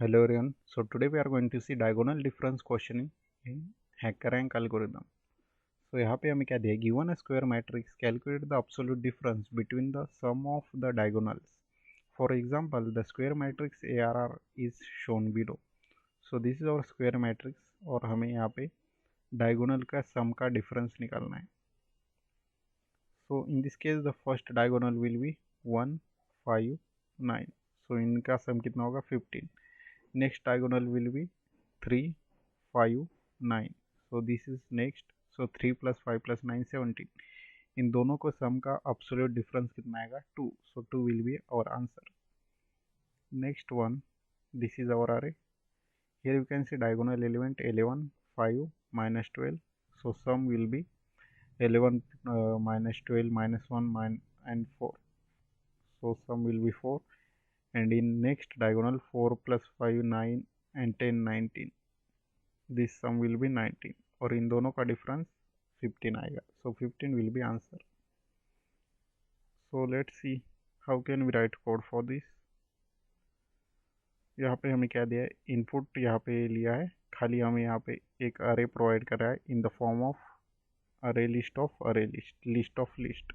Hello everyone. So today we are going to see diagonal difference questioning in HackerRank algorithm. So यहाँ पे हमें क्या दिया है, given a square matrix, calculate the absolute difference between the sum of the diagonals. For example, the square matrix ARR is shown below. So this is our square matrix और हमें यहाँ पे diagonal का sum का difference निकालना है. So in this case the first diagonal will be 1, 5, 9. So इनका sum कितना होगा 15. Next diagonal will be 3, 5, 9. So this is next. So 3 plus 5 plus 9 17. इन दोनों को सम का absolute difference कितना आएगा 2. So 2 will be our answer. Next one, this is our array. Here you can see diagonal element 11, 5, minus 12. So sum will be 11 minus 12 minus 1 and 4. So sum will be 4. And in next diagonal 4 plus 5 9 and 10 19. This sum will be 19 और इन दोनों का difference 15 आएगा. So 15 will be answer. So let's see how can we write code for this. यहाँ पे हमें क्या दिया है, इनपुट यहाँ पे लिया है, खाली हमें यहाँ पे एक अरे प्रोवाइड करा है इन द फॉर्म ऑफ अरे लिस्ट ऑफ अरे list of list.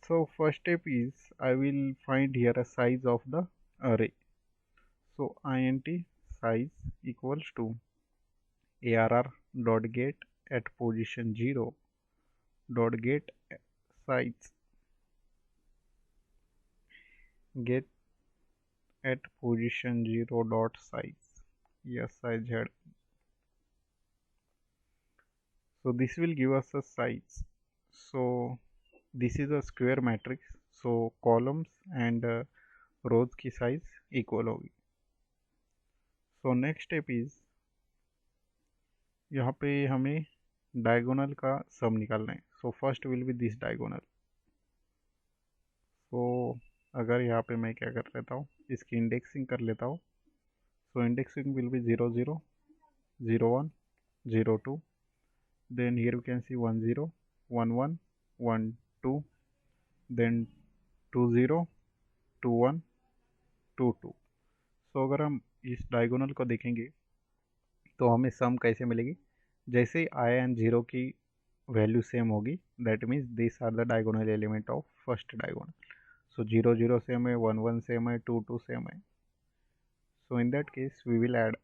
So first step is I will find here a size of the array. So int size equals to arr dot get at position 0 dot get size get at position 0 dot size. Yes, size head. So this will give us a size. So this is a square matrix, so columns and rows की size equal होगी. So next step is यहाँ पे हमें diagonal का sum निकालना है. So first will be this diagonal. So अगर यहाँ पे मैं क्या कर लेता हूँ, इसकी इंडेक्सिंग कर लेता हूँ. So indexing will be 0 0 0 1 0 2. Then here you can see 1 0 1 1 1 2. Then 2 0 2 1 2 2. So अगर हम इस डायगोनल को देखेंगे तो हमें सम कैसे मिलेगी, जैसे आई एंड जीरो की वैल्यू सेम होगी, that means this are the diagonal element of first diagonal. So 0 0 same है, 1 1 सेम है, 2 2 सेम है. So in that case we will add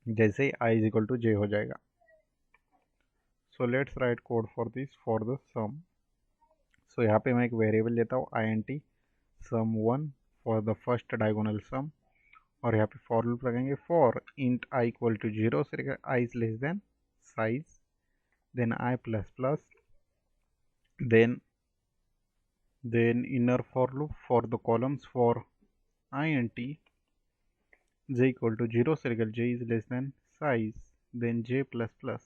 जैसे I is equal to J हो जाएगा. So let's write code for this for the sum. So यहाँ पे मैं एक वेरिएबल लेता हूँ INT sum1 for the first diagonal sum, और यहाँ पे फॉर लूप लगाएंगे for int I equal to 0 से I is less than size, then I plus plus, then inner for loop for the columns for INT j equal to 0 से लेकर j is less than size, then j plus plus.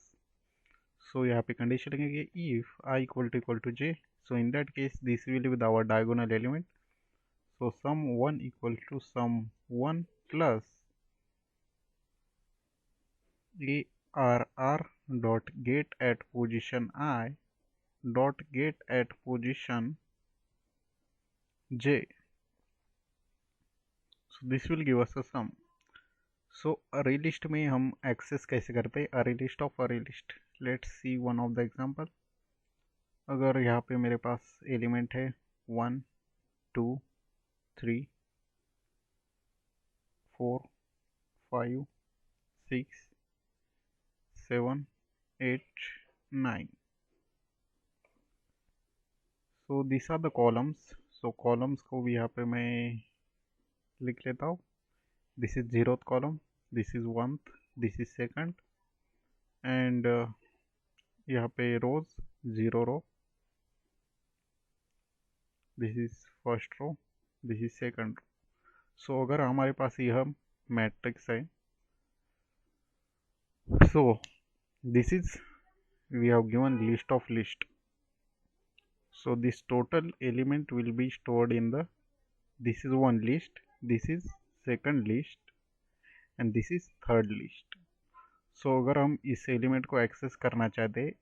So यहाँ पे condition लगेगी if I equal to j. So in that case this will be with our diagonal element. So sum 1 equal to sum 1 plus arr dot get at position I dot get at position j. So this will give us a sum. So array list में हम access कैसे करते हैं, array list of array list. Let's see one of the example. अगर यहाँ पे मेरे पास element है 1 2 3 4 5 6 7 8 9. So these are the columns. So columns को भी यहाँ पे मैं लिख लेता हूँ. This is 0th column, this is 1th, this is 2nd, and यहाँ पे rows 0 row, this is first row, this is second row. So अगर हमारे पास यह मैट्रिक्स है, so this is we have given list of list. So this total element will be stored in the, this is one list, this is second list, and this is third list. So अगर हम इस element को access करना चाहते हैं,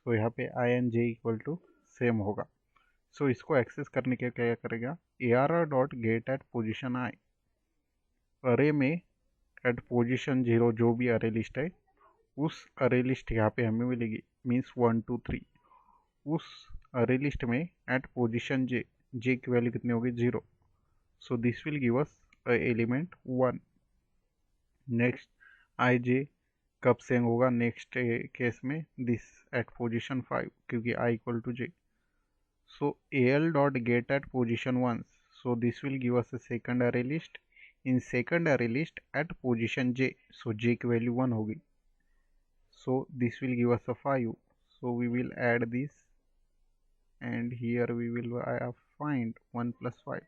तो यहाँ पे I and J equal to same होगा. सो इसको एक्सेस करने के क्या करेगा, ARR dot get at position I. Array में एट पोजीशन 0 जो भी अरे लिस्ट है, उस अरे लिस्ट यहाँ पे हमें मिलेगी, मीन्स 1 2 3। उस अरे लिस्ट में एट पोजीशन जे, जे की वैल्यू कितनी होगी 0, so this will give us element 1। Next I J कब से होगा, नेक्स्ट केस में दिस एट पोजीशन 5, क्योंकि I equal to J. So al dot get at position 1, so this will give us a second array list. In second array list at position j, so j की value 1 होगी, so this will give us a 5, so we will add this and here we will find 1 plus 5.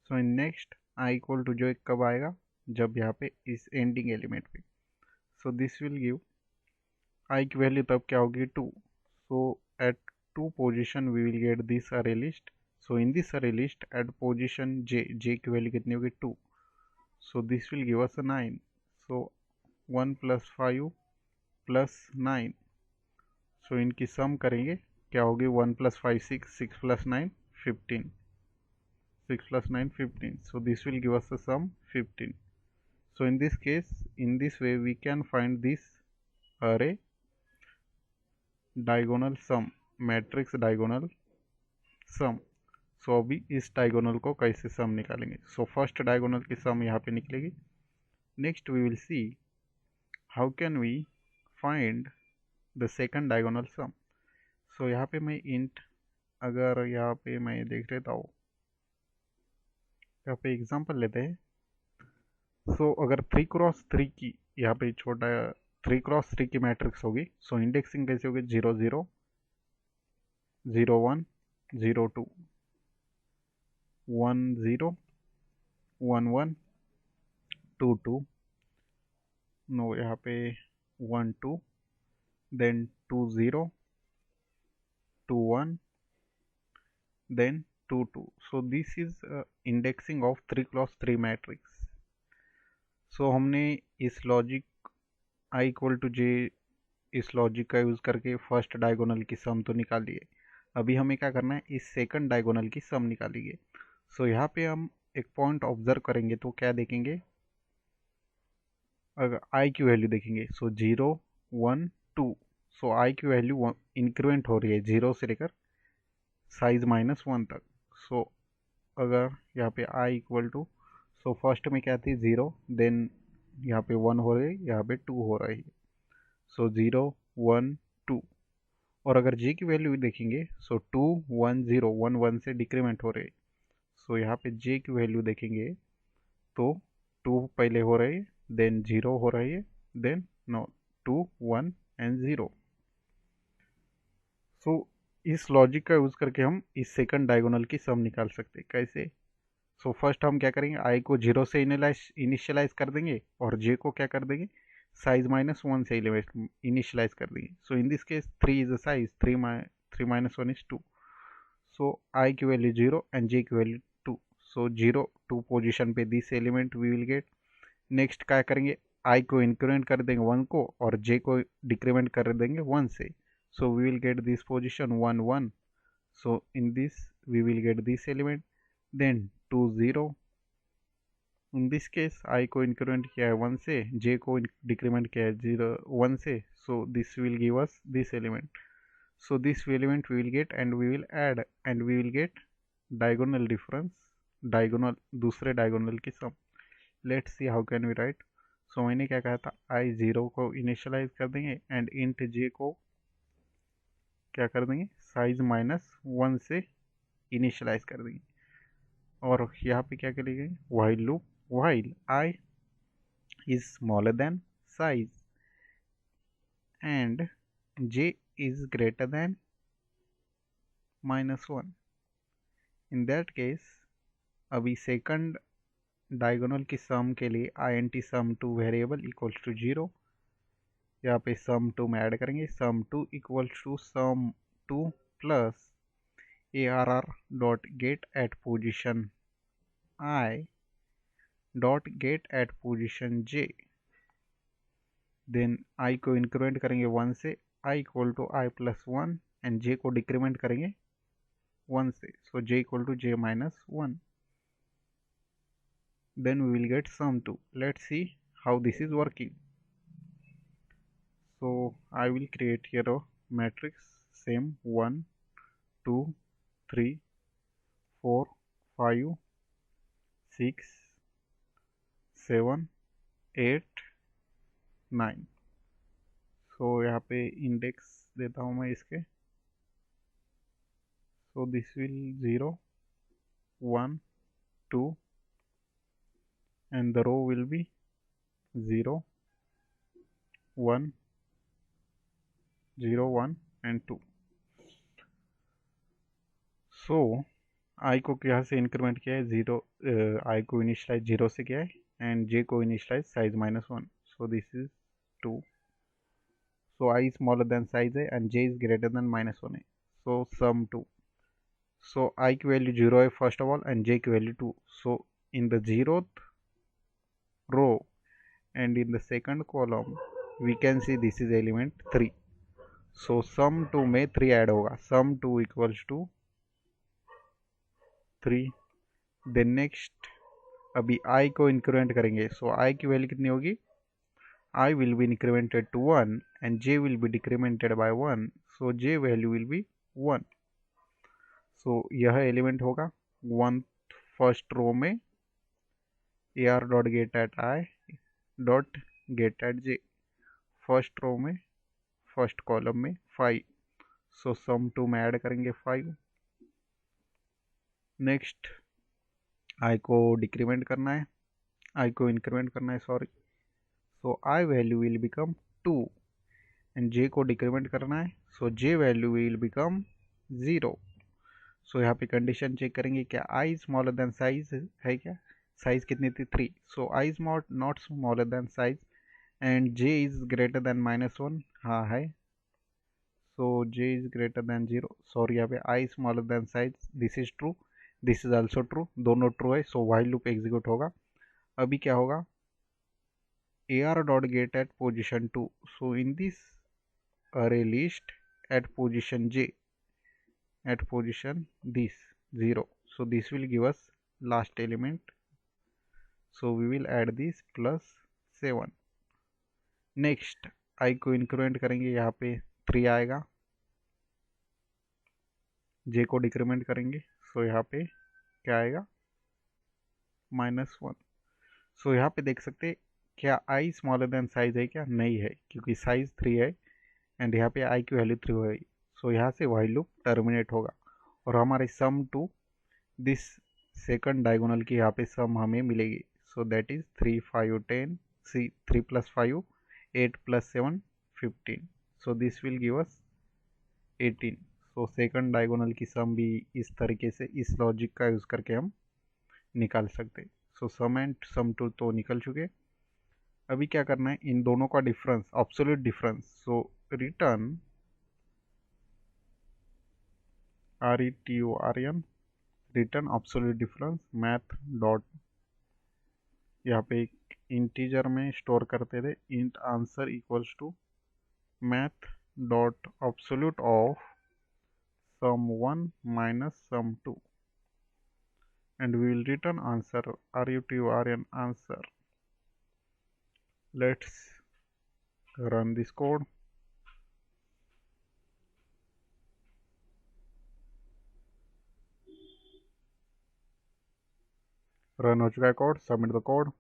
so in next I equal to जो कब आएगा, जब यहाँ पे इस ending element पे, so this will give I की वैल्यू तब क्या होगी 2, so at 2 position we will get this array list. So in this array list at position j, j की वैल्यू कितनी होगी 2, so this will give us a 9. so 1 plus 5 plus 9, so इनकी सम करेंगे क्या होगी, 1 plus 5 6, 6 plus 9 15, 6 plus 9 15, so this will give us a sum 15. So in this case, in this way we can find this array diagonal sum, matrix diagonal sum. So अभी इस diagonal को कैसे सम निकालेंगे, so first diagonal की सम यहाँ पे निकलेगी। Next we will see how can we find the second diagonal sum. So यहाँ पे मैं इंट, अगर यहाँ पे मैं देख लेता हूँ, यहाँ पे एग्जांपल लेते हैं। सो अगर 3 क्रॉस 3 की यहाँ पे छोटा 3 क्रॉस 3 की मैट्रिक्स होगी, सो इंडेक्सिंग कैसे होगी, 0 0 0 1 0 2 1 0 1 1 2 2, नो यहाँ पे 1 2, then 2 0 2 1, then 2 2। So this is indexing of 3 cross 3 matrix. So हमने इस logic I equal to J, इस लॉजिक का यूज़ करके फर्स्ट डायगोनल की सम तो निकाली है। अभी हमें क्या करना है, इस सेकंड डायगोनल की सम निकालेंगे। सो यहाँ पे हम एक पॉइंट ऑब्जर्व करेंगे तो क्या देखेंगे, अगर आई की वैल्यू देखेंगे, सो 0 1 2, सो आई की वैल्यू इंक्रीमेंट हो रही है 0 से लेकर साइज -1 तक। सो अगर यहाँ पे आई इक्वल टू, सो फर्स्ट में क्या थी 0, देन यहाँ पे 1 हो रही है, यहाँ पे 2 हो रही है, सो 0 1 2। और अगर जी की वैल्यू देखेंगे, सो 2 1 0, 1 1 से डिक्रीमेंट हो रहे हैं। सो यहाँ पे जे की वैल्यू देखेंगे तो 2 पहले हो रही है, देन 0 हो रही है, देन नो 2 1 एंड 0। सो इस लॉजिक का यूज़ करके हम इस सेकंड डायगोनल की सम निकाल सकते हैं। कैसे, सो फर्स्ट हम क्या करेंगे, आई को 0 से इनिशियलाइज कर देंगे और जे को क्या कर देंगे, साइज -1 से इनिशियलाइज कर देंगे। So in this case 3 is a size, 3 minus 1 is 2, so I की वैल्यू 0 एंड जे की वैल्यू 2, सो 0 2 पोजिशन पे this element we will get. Next क्या करेंगे, आई को इंक्रीमेंट कर देंगे 1 को और जे को डिक्रीमेंट कर देंगे 1 से, so we will get this position 1 1, so in this we will get this element, then 2 0। In this case i को इंक्रीमेंट किया है 1 से, जे को डिक्रीमेंट किया है 0 1 से, सो this will give us this element. so this element we will get and we will add and we will get diagonal difference, diagonal दूसरे diagonal की sum। let's see how can we write। so मैंने क्या कहा था, i 0 को initialise कर देंगे and int j को क्या कर देंगे, साइज -1 से इनिशियलाइज कर देंगे। और यहाँ पे क्या करेंगे, while loop, while I is smaller than size and j is greater than -1। In that case अभी सेकंड डायगोनल की सम के लिए int sum to variable equals to 0, यहाँ पे सम 2 में ऐड करेंगे, sum 2 equals to sum 2 plus arr dot get at position i dot get at position j, then i को increment करेंगे 1 से, i equal to i plus 1 and j को decrement करेंगे 1 से, so j equal to j -1, then we will get sum 2. Let's see how this is working. So I will create here a matrix, same 1 2 3 4 5 6 7 8 9. सो यहाँ पे index देता हूँ मैं इसके. सो this will 0 1 2 and the row will be 0 1 0 1 and 2. So आई को यहाँ से increment किया है 0, आई को इनिशलाइज 0 से किया है एंड जे को initialize size -1. So this is 2. So I smaller than size है and J is greater than -1 है. सो सम 2. सो आई की वैल्यू 0 है first of all and J की value 2. So in the 0th row and in the second column we can see this is element 3. so sum 2 में 3 add होगा. sum 2 equals to 3. then next अभी i को increment करेंगे. so i की value कितनी होगी? i will be incremented to 1 and j will be decremented by 1. so j value will be 1. so यह element होगा 1 फर्स्ट रो में ar dot get at i dot get at j. First row में first column में 5. सो सम 2 में add करेंगे 5. Next I को decrement करना है, आई को इंक्रीमेंट करना है sorry. So I value will become 2 and J को डिक्रीमेंट करना है. So J value will become 0. So यहाँ पे कंडीशन चेक करेंगे क्या आई स्मॉलर देन साइज है क्या. साइज कितनी थी 3. So I is not smaller than size and j is greater than -1. हाँ है. So j is greater than 0. Sorry यहाँ पे i smaller than size, this is true, this is also true, दोनों true है. So while loop execute होगा. अभी क्या होगा? ar dot get at position 2. So in this array list at position j at position this 0. so this will give us last element. so we will add this plus 7. Next I को increment करेंगे, यहाँ पे 3 आएगा. जे को decrement करेंगे. सो यहाँ पे क्या आएगा? -1. सो यहाँ पे देख सकते हैं क्या आई स्मॉलर देन साइज है क्या? नहीं है, क्योंकि साइज 3 है एंड यहाँ पे आई की वैल्यू 3 है. सो यहाँ से व्हाइल लूप टर्मिनेट होगा और हमारे sum two this second diagonal की यहाँ पे सम हमें मिलेगी. So that is 3 5 10. See 3 + 5 8 + 7 15. So this will give us 18. So second diagonal की सम भी इस तरीके से इस लॉजिक का यूज़ करके हम निकाल सकते. सो सम एंड सम टू तो निकल चुके. अभी क्या करना है? इन दोनों का difference, absolute difference. So return RETURN return absolute difference math dot, यहाँ पे एक इंटीजर में स्टोर करते थे, int answer equals to math dot absolute of sum 1 minus sum 2 and we will return answer RETURN answer. Let's run this code. Run हो चुका है code. Submit the code.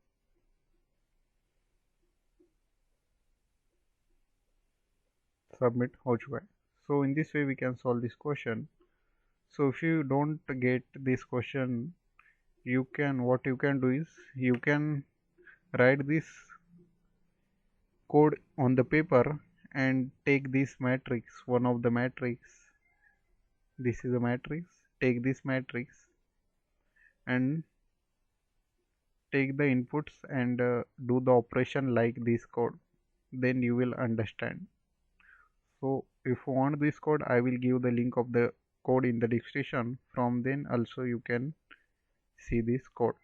Submit हो चुका है. So in this way we can solve this question. So if you don't get this question, you can, what you can do is you can write this code on the paper and take this matrix, one of the matrix, this is a matrix, take this matrix and take the inputs and do the operation like this code, then you will understand. So if you want this code, I will give the link of the code in the description. From then also you can see this code.